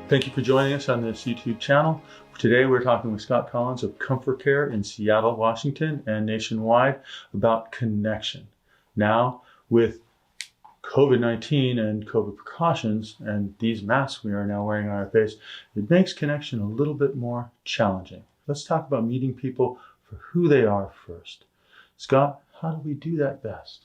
Thank you for joining us on this YouTube channel. Today we're talking with Scott Collins of ComeForCare in Seattle, Washington and nationwide about connection. Now with COVID-19 and COVID precautions and these masks we are now wearing on our face, it makes connection a little bit more challenging. Let's talk about meeting people for who they are first. Scott, how do we do that best?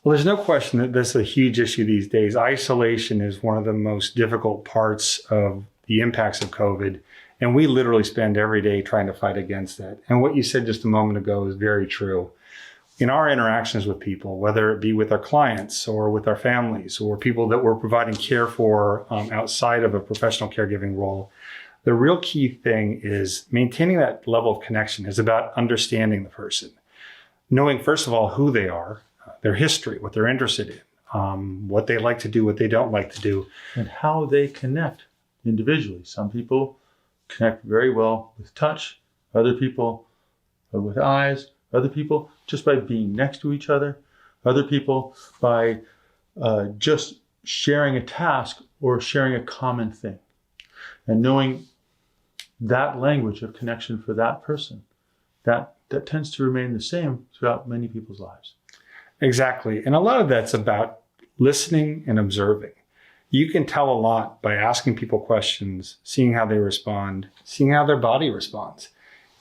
Well, there's no question that this is a huge issue these days. Isolation is one of the most difficult parts of the impacts of COVID. And we literally spend every day trying to fight against that. And what you said just a moment ago is very true. In our interactions with people, whether it be with our clients or with our families or people that we're providing care for outside of a professional caregiving role, the real key thing is maintaining that level of connection is about understanding the person. Knowing, first of all, who they are, their history, what they're interested in, what they like to do, what they don't like to do. And how they connect individually. Some people connect very well with touch, other people with eyes, other people just by being next to each other, other people by just sharing a task or sharing a common thing. And knowing that language of connection for that person, that tends to remain the same throughout many people's lives. Exactly. And a lot of that's about listening and observing. You can tell a lot by asking people questions, seeing how they respond, seeing how their body responds.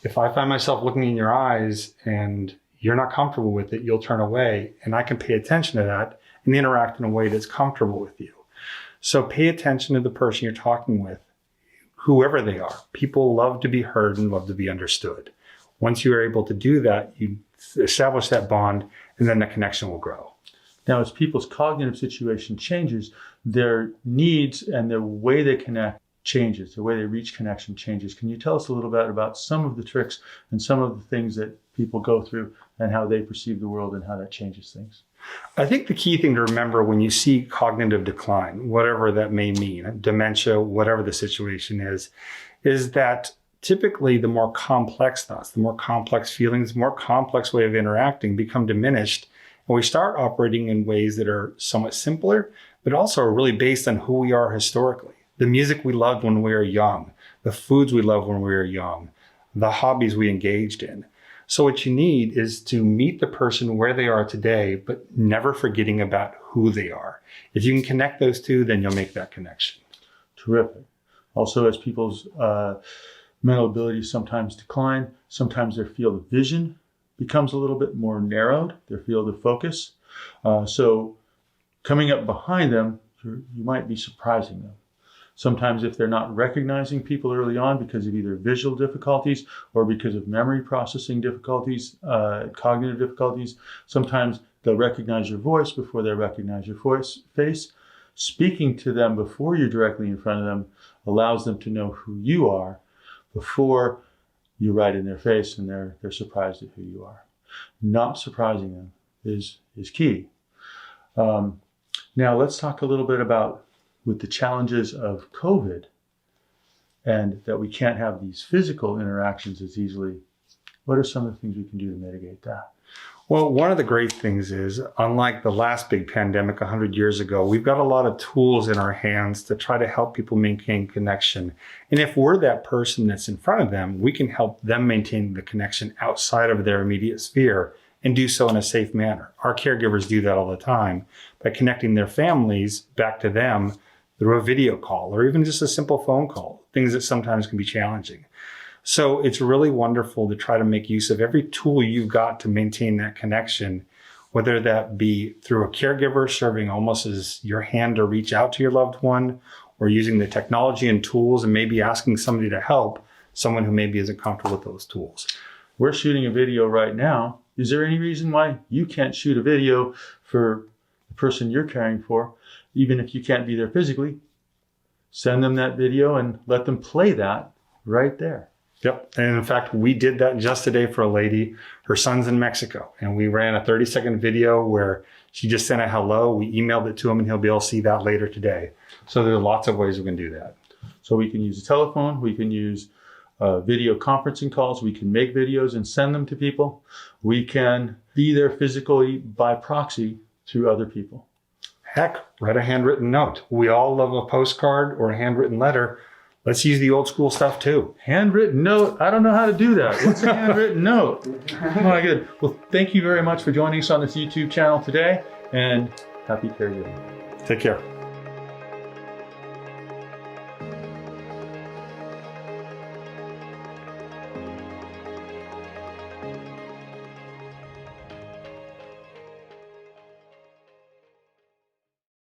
If I find myself looking in your eyes and you're not comfortable with it, you'll turn away, and I can pay attention to that and interact in a way that's comfortable with you. So pay attention to the person you're talking with, whoever they are. People love to be heard and love to be understood. Once you are able to do that, you establish that bond, and then the connection will grow. Now, as people's cognitive situation changes, their needs and the way they connect changes, the way they reach connection changes. Can you tell us a little bit about some of the tricks and some of the things that people go through and how they perceive the world and how that changes things? I think the key thing to remember when you see cognitive decline, whatever that may mean, dementia, whatever the situation is that typically the more complex thoughts, the more complex feelings, the more complex way of interacting become diminished. And we start operating in ways that are somewhat simpler, but also are really based on who we are historically. The music we loved when we were young, the foods we loved when we were young, the hobbies we engaged in. So what you need is to meet the person where they are today, but never forgetting about who they are. If you can connect those two, then you'll make that connection. Terrific. Also, as people's mental abilities sometimes decline, sometimes their field of vision becomes a little bit more narrowed, their field of focus. So coming up behind them, you might be surprising them. Sometimes if they're not recognizing people early on because of either visual difficulties or because of memory processing difficulties, cognitive difficulties, sometimes they'll recognize your voice before they recognize your face. Speaking to them before you're directly in front of them allows them to know who you are before you're right in their face and they're surprised at who you are. Not surprising them is key. Now let's talk a little bit about with the challenges of COVID and that we can't have these physical interactions as easily. What are some of the things we can do to mitigate that? Well, one of the great things is, unlike the last big pandemic 100 years ago, we've got a lot of tools in our hands to try to help people maintain connection. And if we're that person that's in front of them, we can help them maintain the connection outside of their immediate sphere and do so in a safe manner. Our caregivers do that all the time by connecting their families back to them through a video call or even just a simple phone call, things that sometimes can be challenging. So it's really wonderful to try to make use of every tool you've got to maintain that connection, whether that be through a caregiver serving almost as your hand to reach out to your loved one, or using the technology and tools and maybe asking somebody to help someone who maybe isn't comfortable with those tools. We're shooting a video right now. Is there any reason why you can't shoot a video for the person you're caring for, even if you can't be there physically? Send them that video and let them play that right there. Yep. And in fact, we did that just today for a lady. Her son's in Mexico, and we ran a 30-second video where she just sent a hello. We emailed it to him, and he'll be able to see that later today. So there are lots of ways we can do that. So we can use a telephone. We can use video conferencing calls. We can make videos and send them to people. We can be there physically by proxy through other people. Heck, write a handwritten note. We all love a postcard or a handwritten letter. Let's use the old school stuff too. Handwritten note. I don't know how to do that. What's a handwritten note? Oh my good. Well, thank you very much for joining us on this YouTube channel today, and happy caregiving. Take care.